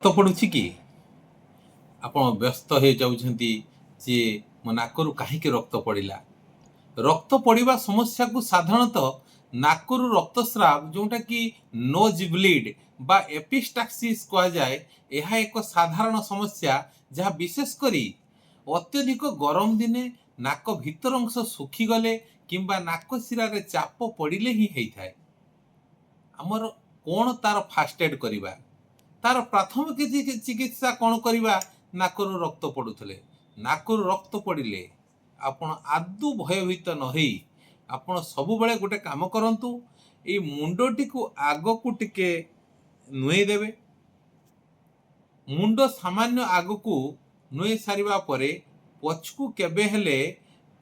ରକ୍ତ ପଡୁଛି କି ଆପଣ ବ୍ୟସ୍ତ ହେଇଯାଉଛନ୍ତି ଯେ ମୋ ନାକରୁ କାହିଁକି ରକ୍ତ ପଡ଼ିଲା। ରକ୍ତ ପଡ଼ିବା ସମସ୍ୟାକୁ ସାଧାରଣତଃ ନାକରୁ ରକ୍ତସ୍ରାବ ଯେଉଁଟାକି ନୋଜ୍ ବ୍ଲିଡ୍ ବା ଏପିଷ୍ଟାକ୍ସିସ୍ କୁହାଯାଏ। ଏହା ଏକ ସାଧାରଣ ସମସ୍ୟା ଯାହା ବିଶେଷ କରି ଅତ୍ୟଧିକ ଗରମ ଦିନେ ନାକ ଭିତର ଅଂଶ ଶୁଖିଗଲେ କିମ୍ବା ନାକ ଶିରାରେ ଚାପ ପଡ଼ିଲେ ହିଁ ହେଇଥାଏ। ଆମର କ'ଣ ତାର ଫାଷ୍ଟ ଏଡ୍ କରିବା, ତାର ପ୍ରାଥମିକ ଚିକିତ୍ସା କ'ଣ କରିବା? ନାକରୁ ରକ୍ତ ପଡ଼ୁଥିଲେ, ନାକରୁ ରକ୍ତ ପଡ଼ିଲେ ଆପଣ ଆଦୌ ଭୟଭୀତ ନ ହେଇ ଆପଣ ସବୁବେଳେ ଗୋଟେ କାମ କରନ୍ତୁ, ଏଇ ମୁଣ୍ଡଟିକୁ ଆଗକୁ ଟିକେ ନୁଆଇ ଦେବେ। ମୁଣ୍ଡ ସାମାନ୍ୟ ଆଗକୁ ନୁଆଇ ସାରିବା ପରେ ପଛକୁ କେବେ ହେଲେ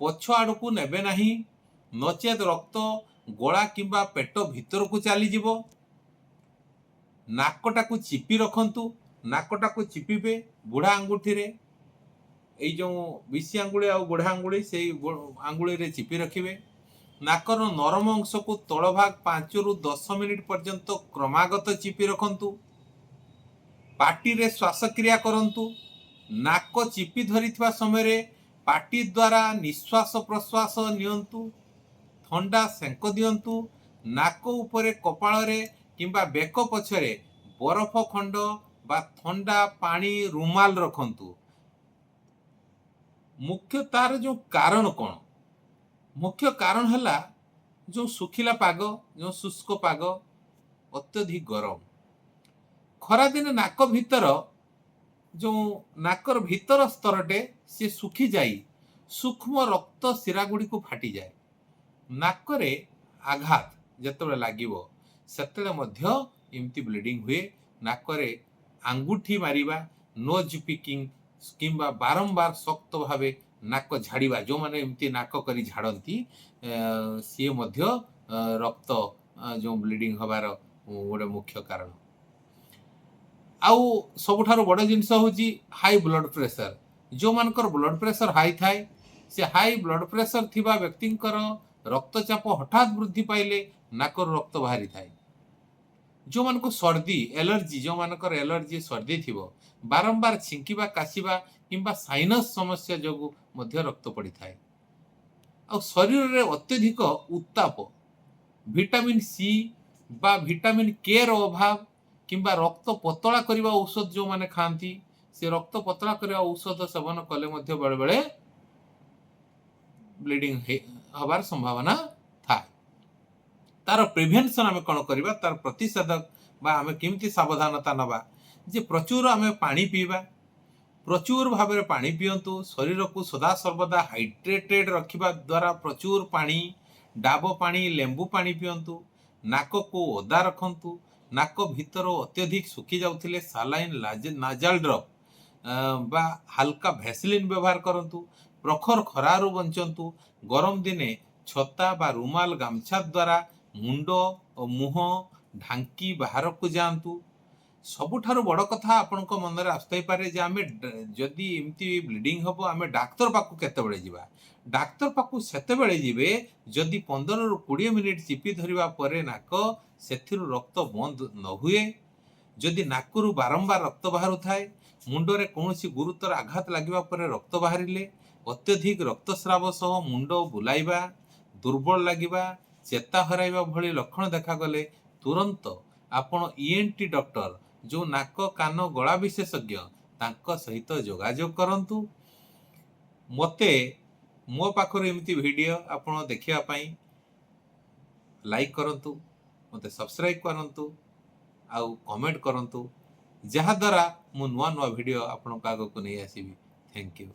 ପଛ ଆଡ଼କୁ ନେବେ ନାହିଁ, ନଚେତ୍ ରକ୍ତ ଗଳା କିମ୍ବା ପେଟ ଭିତରକୁ ଚାଲିଯିବ। ନାକଟାକୁ ଚିପି ରଖନ୍ତୁ, ନାକଟାକୁ ଚିପିବେ ବୁଢ଼ା ଆଙ୍ଗୁଠିରେ, ଏଇ ଯେଉଁ ବିଶି ଆଙ୍ଗୁଳି ଆଉ ବୁଢ଼ା ଆଙ୍ଗୁଳି ସେଇ ଆଙ୍ଗୁଳିରେ ଚିପି ରଖିବେ। ନାକର ନରମ ଅଂଶକୁ ତଳ ଭାଗ 5ରୁ 10 ମିନିଟ୍ ପର୍ଯ୍ୟନ୍ତ କ୍ରମାଗତ ଚିପି ରଖନ୍ତୁ। ପାଟିରେ ଶ୍ୱାସକ୍ରିୟା କରନ୍ତୁ। ନାକ ଚିପି ଧରିଥିବା ସମୟରେ ପାଟି ଦ୍ୱାରା ନିଶ୍ୱାସ ପ୍ରଶ୍ୱାସ ନିଅନ୍ତୁ। ଥଣ୍ଡା ସେଙ୍କ ଦିଅନ୍ତୁ। ନାକ ଉପରେ କପାଳରେ କିମ୍ବା ବେକ ପଛରେ ବରଫ ଖଣ୍ଡ ବା ଥଣ୍ଡା ପାଣି ରୁମାଲ ରଖନ୍ତୁ। ମୁଖ୍ୟ ତାର ଯେଉଁ କାରଣ କ'ଣ? ମୁଖ୍ୟ କାରଣ ହେଲା ଯେଉଁ ଶୁଖିଲା ପାଗ, ଯେଉଁ ଶୁଷ୍କ ପାଗ, ଅତ୍ୟଧିକ ଗରମ। ଖରାଦିନେ ନାକ ଭିତର ଯେଉଁ ନାକର ଭିତର ସ୍ତରଟେ ସେ ଶୁଖିଯାଇ ସୂକ୍ଷ୍ମ ରକ୍ତ ଶିରାଗୁଡ଼ିକୁ ଫାଟିଯାଏ। ନାକରେ ଆଘାତ ଯେତେବେଳେ ଲାଗିବ ସେତେବେଳେ ମଧ୍ୟ ଏମିତି ବ୍ଲିଡ଼ିଂ ହୁଏ। ନାକରେ ଆଙ୍ଗୁଠି ମାରିବା, ନୋଜ୍ ପିକିଂ କିମ୍ବା ବାରମ୍ବାର ଶକ୍ତ ଭାବେ ନାକ ଝାଡ଼ିବା, ଯେଉଁମାନେ ଏମିତି ନାକ କରି ଝାଡ଼ନ୍ତି ସିଏ ମଧ୍ୟ ରକ୍ତ ଯେଉଁ ବ୍ଲିଡ଼ିଂ ହେବାର ଗୋଟେ ମୁଖ୍ୟ କାରଣ। ଆଉ ସବୁଠାରୁ ବଡ଼ ଜିନିଷ ହେଉଛି ହାଇ ବ୍ଲଡ଼ ପ୍ରେସର। ଯେଉଁମାନଙ୍କର ବ୍ଲଡ଼ ପ୍ରେସର ହାଇ ଥାଏ, ସେ ହାଇ ବ୍ଲଡ଼ ପ୍ରେସର ଥିବା ବ୍ୟକ୍ତିଙ୍କର ରକ୍ତଚାପ ହଠାତ୍ ବୃଦ୍ଧି ପାଇଲେ ନାକରୁ ରକ୍ତ ବାହାରିଥାଏ। ଯେଉଁମାନଙ୍କୁ ସର୍ଦ୍ଦି ଏଲର୍ଜି, ଯେଉଁମାନଙ୍କର ଏଲର୍ଜି ସର୍ଦ୍ଦି ଥିବ, ବାରମ୍ବାର ଛିଙ୍କିବା କାଶିବା କିମ୍ବା ସାଇନସ୍ ସମସ୍ୟା ଯୋଗୁଁ ମଧ୍ୟ ରକ୍ତ ପଡ଼ିଥାଏ। ଆଉ ଶରୀରରେ ଅତ୍ୟଧିକ ଉତ୍ତାପ, ଭିଟାମିନ୍ ସି ବା ଭିଟାମିନ୍ କେର ଅଭାବ କିମ୍ବା ରକ୍ତ ପତଳା କରିବା ଔଷଧ ଯେଉଁମାନେ ଖାଆନ୍ତି, ସେ ରକ୍ତ ପତଳା କରିବା ଔଷଧ ସେବନ କଲେ ମଧ୍ୟ ବେଳେବେଳେ ବ୍ଲିଡ଼ିଂ ହେବାର ସମ୍ଭାବନା ଥାଏ। ତାର ପ୍ରିଭେନ୍ସନ୍ ଆମେ କ'ଣ କରିବା, ତାର ପ୍ରତିଷେଧକ ବା ଆମେ କେମିତି ସାବଧାନତା ନେବା ଯେ ପ୍ରଚୁର ଆମେ ପାଣି ପିଇବା, ପ୍ରଚୁର ଭାବରେ ପାଣି ପିଅନ୍ତୁ। ଶରୀରକୁ ସଦାସର୍ବଦା ହାଇଡ୍ରେଟେଡ୍ ରଖିବା ଦ୍ୱାରା ପ୍ରଚୁର ପାଣି, ଡାବ ପାଣି, ଲେମ୍ବୁ ପାଣି ପିଅନ୍ତୁ। ନାକକୁ ଓଦା ରଖନ୍ତୁ। ନାକ ଭିତର ଅତ୍ୟଧିକ ଶୁଖି ଯାଉଥିଲେ ସାଲାଇନ୍ ନାଜାଲ ଡ୍ରପ୍ ବା ହାଲକା ଭେସଲିନ୍ ବ୍ୟବହାର କରନ୍ତୁ। ପ୍ରଖର ଖରାରୁ ବଞ୍ଚନ୍ତୁ। ଗରମ ଦିନେ ଛତା ବା ରୁମାଲ ଗାମଛା ଦ୍ୱାରା ମୁଣ୍ଡ ଓ ମୁହଁ ଢାଙ୍କି ବାହାରକୁ ଯାଆନ୍ତୁ। ସବୁଠାରୁ ବଡ଼ କଥା ଆପଣଙ୍କ ମନରେ ଆସୁଥାଇପାରେ ଯେ ଆମେ ଯଦି ଏମିତି ବ୍ଲିଡ଼ିଂ ହେବ ଆମେ ଡାକ୍ତର ପାଖକୁ କେତେବେଳେ ଯିବା? ଡାକ୍ତର ପାଖକୁ ସେତେବେଳେ ଯିବେ ଯଦି 15ରୁ 20 ମିନିଟ୍ ଚିପି ଧରିବା ପରେ ନାକ ସେଥିରୁ ରକ୍ତ ବନ୍ଦ ନ ହୁଏ, ଯଦି ନାକରୁ ବାରମ୍ବାର ରକ୍ତ ବାହାରୁଥାଏ, ମୁଣ୍ଡରେ କୌଣସି ଗୁରୁତର ଆଘାତ ଲାଗିବା ପରେ ରକ୍ତ ବାହାରିଲେ, ଅତ୍ୟଧିକ ରକ୍ତସ୍ରାବ ସହ ମୁଣ୍ଡ ବୁଲାଇବା, ଦୁର୍ବଳ ଲାଗିବା, ଚେତା ହରାଇବା ଭଳି ଲକ୍ଷଣ ଦେଖାଗଲେ ତୁରନ୍ତ ଆପଣ ENT ଡକ୍ଟର, ଯେଉଁ ନାକ କାନ ଗଳା ବିଶେଷଜ୍ଞ, ତାଙ୍କ ସହିତ ଯୋଗାଯୋଗ କରନ୍ତୁ। ମୋ ପାଖରୁ ଏମିତି ଭିଡ଼ିଓ ଆପଣ ଦେଖିବା ପାଇଁ ଲାଇକ୍ କରନ୍ତୁ, ମୋତେ ସବସ୍କ୍ରାଇବ୍ କରନ୍ତୁ ଆଉ କମେଣ୍ଟ କରନ୍ତୁ, ଯାହାଦ୍ୱାରା ମୁଁ ନୂଆ ନୂଆ ଭିଡ଼ିଓ ଆପଣଙ୍କ ଆଗକୁ ନେଇ ଆସିବି। Thank you.